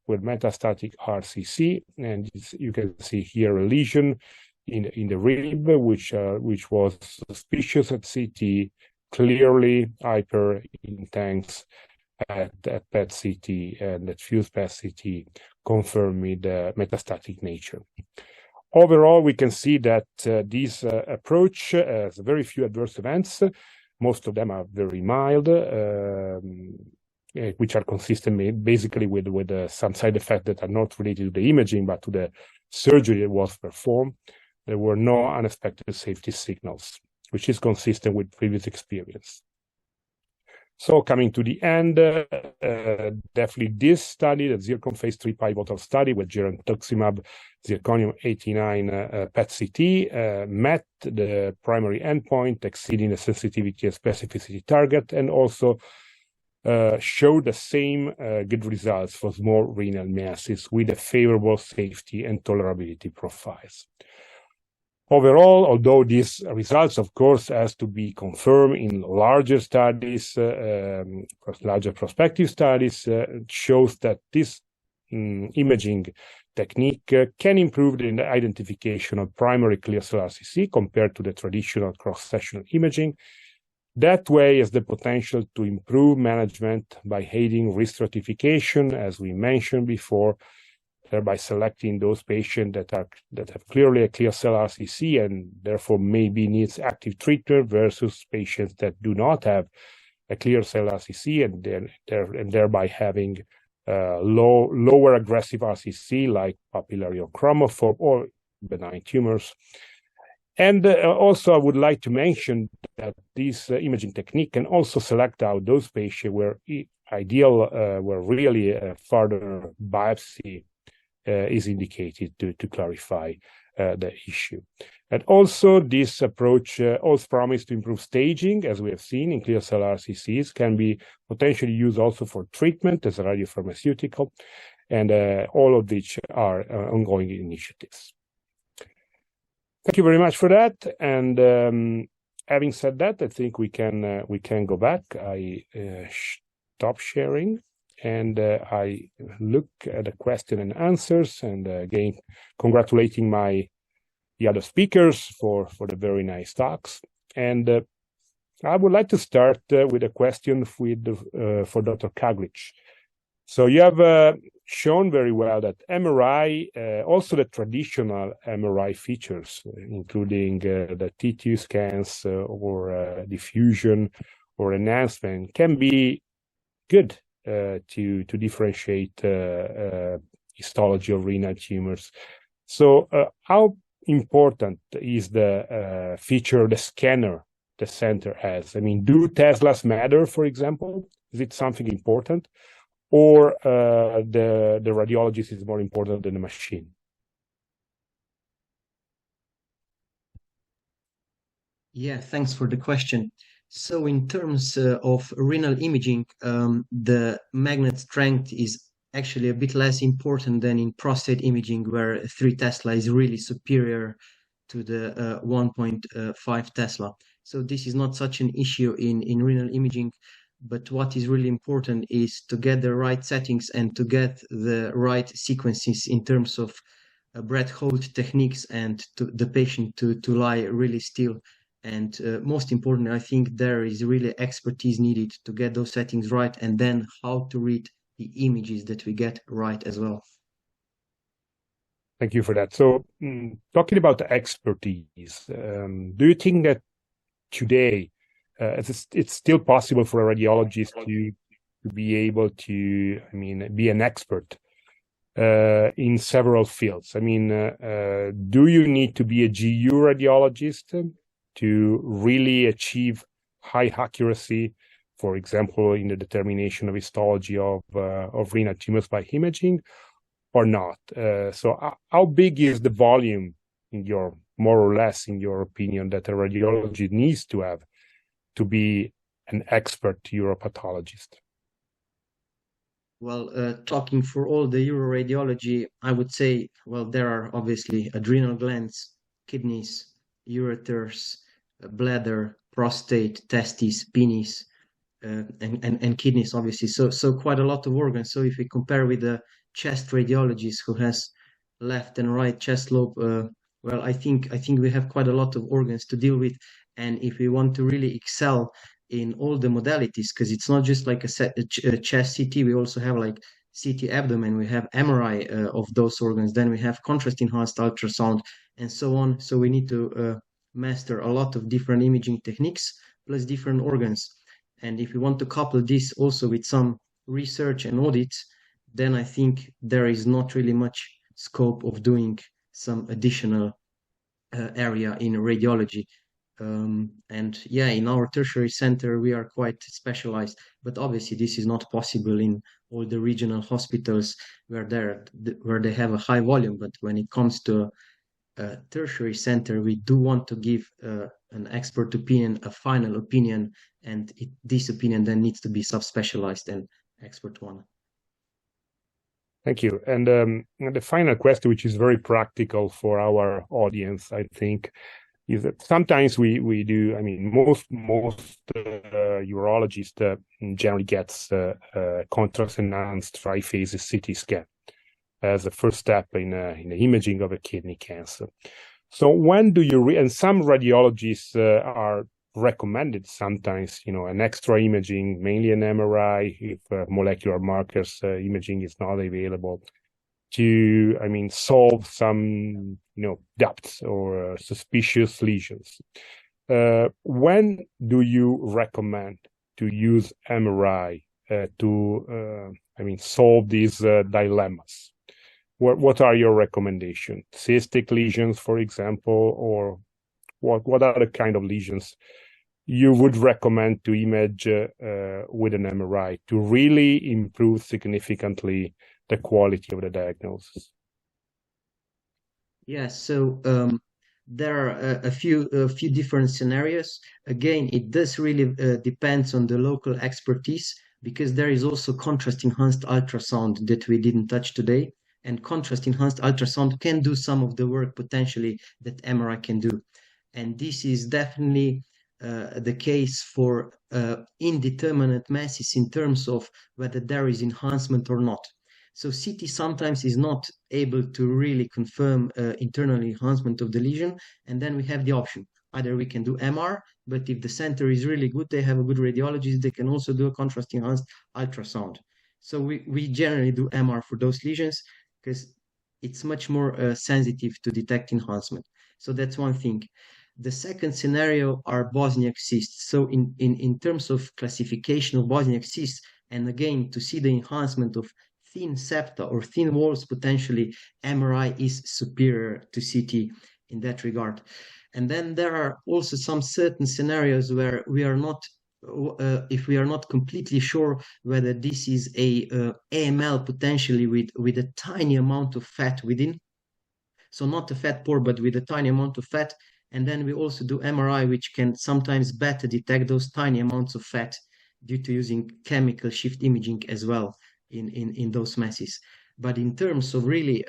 with metastatic RCC, and you can see here a lesion in the rib, which was suspicious at CT, clearly hyperintense at PET-CT, and that fused PET-CT confirming the metastatic nature. Overall, we can see that this approach has very few adverse events. Most of them are very mild, which are consistent basically with some side effects that are not related to the imaging, but to the surgery that was performed. There were no unexpected safety signals, which is consistent with previous experience. So coming to the end, definitely this study, the ZIRCON phase 3 pivotal study with girentuximab zirconium 89 PET-CT met the primary endpoint, exceeding the sensitivity and specificity target, and also showed the same good results for small renal masses with a favorable safety and tolerability profiles. Overall, although these results, of course, has to be confirmed in larger studies, larger prospective studies, shows that this imaging technique can improve the identification of primary clear cell RCC compared to the traditional cross-sectional imaging. That way has the potential to improve management by aiding risk stratification, as we mentioned before, thereby selecting those patients that have clearly a clear cell RCC and therefore maybe needs active treatment versus patients that do not have a clear cell RCC and thereby having lower aggressive RCC like papillary or chromophore or benign tumors. And also I would like to mention that this imaging technique can also select out those patients where where really a further biopsy is indicated to clarify the issue. And also this approach also promises to improve staging, as we have seen in clear cell RCCs, can be potentially used also for treatment as a radiopharmaceutical, and all of which are ongoing initiatives. Thank you very much for that. And having said that, I think we can go back. I stop sharing. And I look at the question and answers, and again, congratulating the other speakers for the very nice talks. And I would like to start with a question for Dr. Caglic. So you have shown very well that MRI, also the traditional MRI features, including the T2 scans or diffusion or enhancement, can be good to differentiate histology of renal tumors. So how important is the feature, the scanner the center has? I mean, do Teslas matter, for example? Is it something important? Or the radiologist is more important than the machine? Yeah, thanks for the question. So in terms of renal imaging, the magnet strength is actually a bit less important than in prostate imaging, where 3 Tesla is really superior to the 1.5 Tesla. So this is not such an issue in renal imaging, but what is really important is to get the right settings and to get the right sequences in terms of breath hold techniques and the patient to lie really still. And most importantly, I think there is really expertise needed to get those settings right, and then how to read the images that we get right as well. Thank you for that. So talking about the expertise, do you think that today it's still possible for a radiologist to be able to, be an expert in several fields. Do you need to be a GU radiologist to really achieve high accuracy, for example, in the determination of histology of renal tumors by imaging, or not? So how big is the volume, more or less, in your opinion, that a radiologist needs to have to be an expert uropathologist? Well, talking for all the uroradiology, I would say, well, there are obviously adrenal glands, kidneys, ureters, bladder, prostate, testes, penis, and kidneys, obviously. So quite a lot of organs. So if we compare with the chest radiologist who has left and right chest lobe, well, I think we have quite a lot of organs to deal with. And if we want to really excel in all the modalities, because it's not just like a chest CT, we also have like CT abdomen, we have MRI of those organs, then we have contrast enhanced ultrasound, and so on. So we need to master a lot of different imaging techniques plus different organs. And if we want to couple this also with some research and audits, then I think there is not really much scope of doing some additional area in radiology. And yeah, in our tertiary center, we are quite specialized, but obviously this is not possible in all the regional hospitals where they have a high volume. But when it comes to a tertiary center, we do want to give an expert opinion, a final opinion, and this opinion then needs to be subspecialized and expert one. Thank you. And the final question, which is very practical for our audience, I think, is that sometimes we do, most urologists generally gets contrast enhanced tri-phases CT scan as a first step in the imaging of a kidney cancer. So when do you, and some radiologists are recommended sometimes, an extra imaging, mainly an MRI, if molecular markers imaging is not available, to, solve some, depths or suspicious lesions. When do you recommend to use MRI to, solve these dilemmas? What are your recommendations? Cystic lesions, for example, or what are the kind of lesions you would recommend to image with an MRI to really improve significantly the quality of the diagnosis? Yes, so there are a few different scenarios. Again, it does really depends on the local expertise, because there is also contrast enhanced ultrasound that we didn't touch today. And contrast enhanced ultrasound can do some of the work potentially that MRI can do. And this is definitely the case for indeterminate masses in terms of whether there is enhancement or not. So CT sometimes is not able to really confirm internal enhancement of the lesion, and then we have the option. Either we can do MR, but if the center is really good, they have a good radiologist, they can also do a contrast enhanced ultrasound. So we generally do MR for those lesions because it's much more sensitive to detect enhancement. So that's one thing. The second scenario are Bosniak cysts. So in terms of classification of Bosniak cysts, and again, to see the enhancement of thin septa or thin walls, potentially MRI is superior to CT in that regard. And then there are also some certain scenarios where we are not, if we are not completely sure whether this is a AML potentially with a tiny amount of fat within. So not a fat pore, but with a tiny amount of fat. And then we also do MRI, which can sometimes better detect those tiny amounts of fat due to using chemical shift imaging as well in those masses. But in terms of really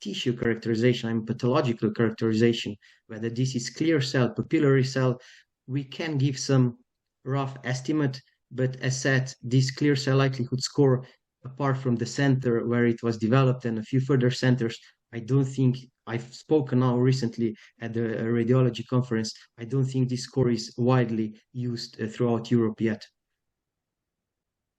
tissue characterization, pathological characterization, whether this is clear cell, papillary cell, we can give some rough estimate, but as said, this clear cell likelihood score, apart from the center where it was developed and a few further centers, I don't think, I've spoken now recently at the radiology conference, I don't think this score is widely used throughout Europe yet.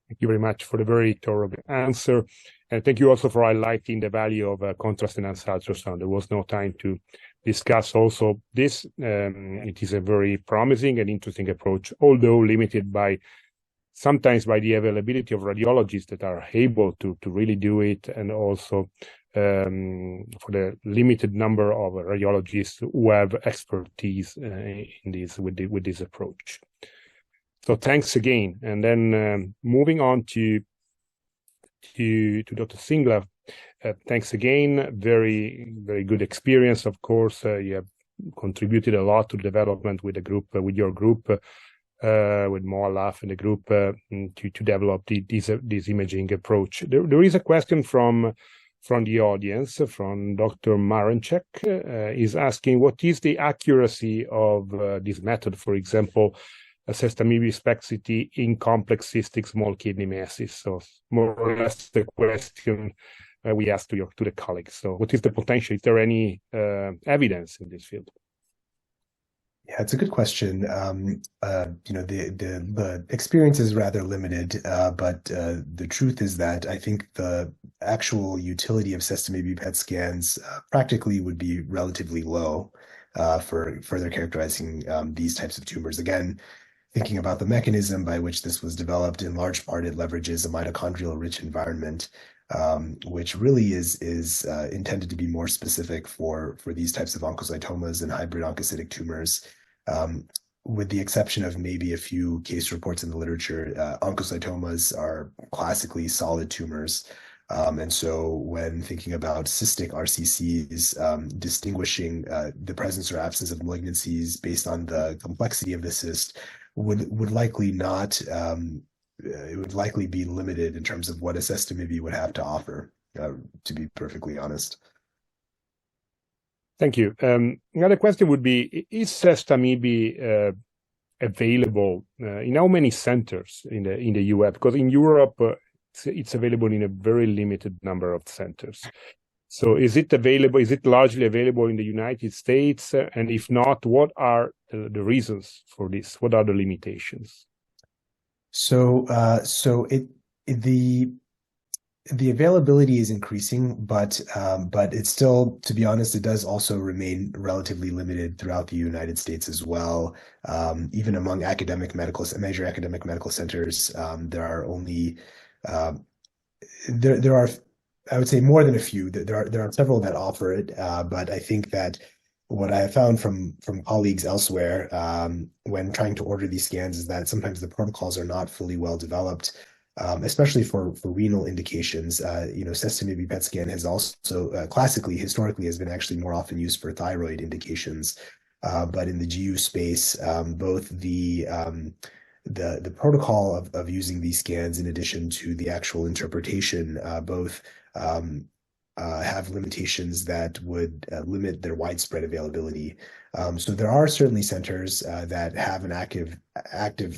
Thank you very much for the very thorough answer. And thank you also for highlighting the value of contrast enhanced ultrasound. There was no time to discuss also this. It is a very promising and interesting approach, although limited sometimes by the availability of radiologists that are able to really do it, and also for the limited number of radiologists who have expertise in this with this approach. So thanks again. And then moving on to Dr. Singla, thanks again. Very, very good experience. Of course, you have contributed a lot to development with the group, with your group, with Moalaf and the group to develop this imaging approach. There is a question from the audience, from Dr. Maranchek, is asking what is the accuracy of this method, for example, assessed amoebic spexity in complex cystic small kidney masses. So more or less the question we asked to the colleagues. So what is the potential? Is there any evidence in this field? Yeah, it's a good question. The experience is rather limited, but the truth is that I think the actual utility of cystamibi PET scans practically would be relatively low for further characterizing these types of tumors. Again, thinking about the mechanism by which this was developed, in large part it leverages a mitochondrial-rich environment, which really is intended to be more specific for these types of oncocytomas and hybrid oncocytic tumors. With the exception of maybe a few case reports in the literature, oncocytomas are classically solid tumors. And so when thinking about cystic RCCs, distinguishing the presence or absence of malignancies based on the complexity of the cyst would likely not, it would likely be limited in terms of what a cystamibi would have to offer, to be perfectly honest. Thank you. Another question would be, is cystamibi available in how many centers in the US? Because in Europe, it's available in a very limited number of centers. So is it available? Is it largely available in the United States? And if not, what are the reasons for this? What are the limitations? So the availability is increasing, but it's still, to be honest, it does also remain relatively limited throughout the United States as well. Even among major academic medical centers, there are only there are, I would say, more than a few. There are several that offer it, but I think that what I have found from colleagues elsewhere when trying to order these scans is that sometimes the protocols are not fully well developed. Especially for renal indications. Cystamibi PET scan has also classically, historically, has been actually more often used for thyroid indications. But in the GU space, both the protocol of using these scans, in addition to the actual interpretation, both have limitations that would limit their widespread availability. So there are certainly centers that have an active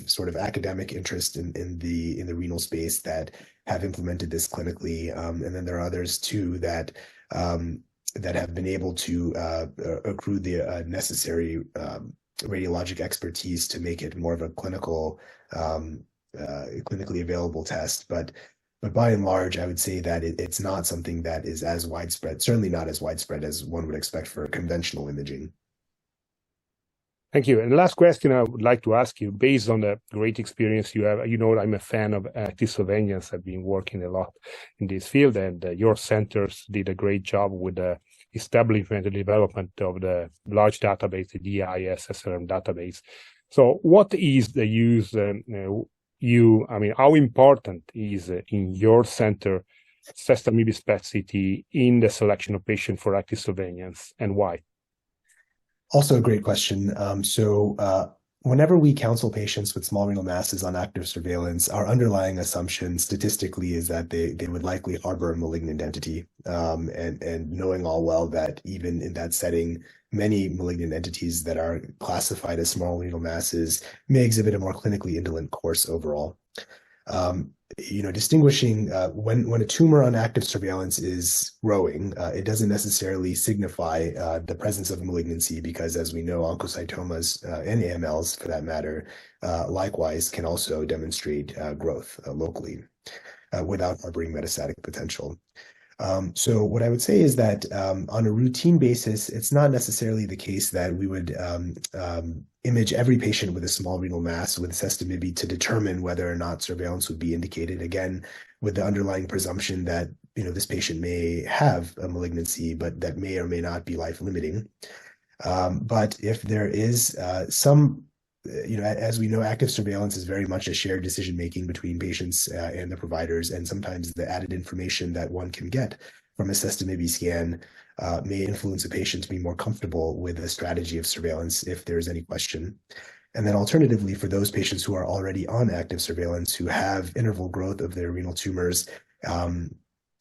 sort of academic interest in the renal space that have implemented this clinically, and then there are others too that have been able to accrue the necessary radiologic expertise to make it more of a clinically available test, but by and large, I would say that it's not something that is as widespread, certainly not as widespread as one would expect for conventional imaging. Thank you. And the last question I would like to ask you, based on the great experience you have, I'm a fan of active surveillance. I've been working a lot in this field, and your centers did a great job with the establishment and development of the large database, the DIS SRM database. So what is the use, how important is in your center cystamibi spexity in the selection of patients for active surveillance, and why? Also a great question. Whenever we counsel patients with small renal masses on active surveillance, our underlying assumption statistically is that they would likely harbor a malignant entity. And knowing all well that even in that setting, many malignant entities that are classified as small renal masses may exhibit a more clinically indolent course overall. Distinguishing when a tumor on active surveillance is growing, it doesn't necessarily signify the presence of malignancy, because as we know, oncocytomas and AMLs for that matter, likewise can also demonstrate growth locally without harboring metastatic potential. So what I would say is that on a routine basis, it's not necessarily the case that we would image every patient with a small renal mass with cystoscopy to determine whether or not surveillance would be indicated. Again, with the underlying presumption that this patient may have a malignancy, but that may or may not be life-limiting. But if there is some, as we know, active surveillance is very much a shared decision-making between patients and the providers, and sometimes the added information that one can get from a cystoscopy scan may influence a patient to be more comfortable with a strategy of surveillance if there's any question. And then alternatively, for those patients who are already on active surveillance, who have interval growth of their renal tumors,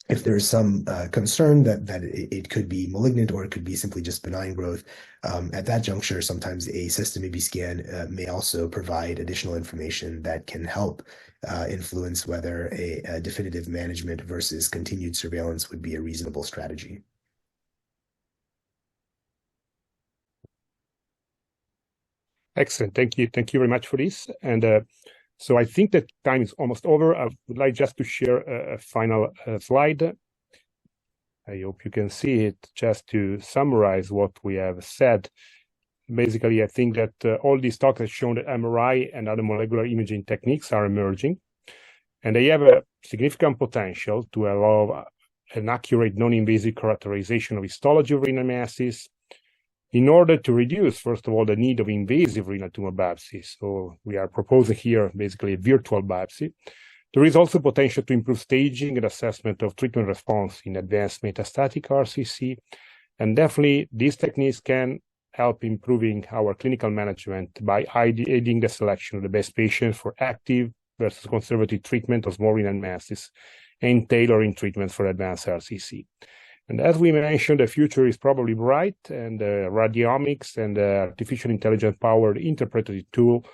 if there's some concern that it could be malignant or it could be simply just benign growth, at that juncture, sometimes a cystoscopy scan may also provide additional information that can help influence whether a definitive management versus continued surveillance would be a reasonable strategy. Excellent. Thank you. Thank you very much for this. And so I think that time is almost over. I would like just to share a final slide. I hope you can see it, just to summarize what we have said. Basically, I think that all these talks have shown that MRI and other molecular imaging techniques are emerging, and they have a significant potential to allow an accurate non-invasive characterization of histology of renal masses, in order to reduce, first of all, the need of invasive renal tumor biopsy. So we are proposing here basically a virtual biopsy. There is also potential to improve staging and assessment of treatment response in advanced metastatic RCC. And definitely these techniques can help improving our clinical management by aiding the selection of the best patients for active versus conservative treatment of small renal masses and tailoring treatments for advanced RCC. And as we mentioned, the future is probably bright, and radiomics and artificial intelligence-powered interpretive tool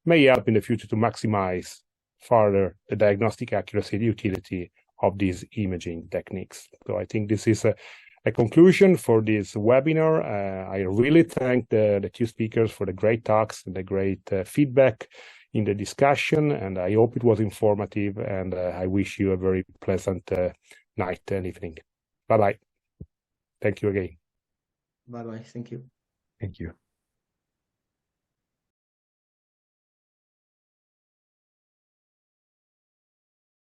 may help in the future to maximize further the diagnostic accuracy and utility of these imaging techniques. So I think this is a conclusion for this webinar. I really thank the two speakers for the great talks and the great feedback in the discussion, and I hope it was informative, and I wish you a very pleasant night and evening. Bye-bye. Thank you again. Bye-bye. Thank you. Thank you.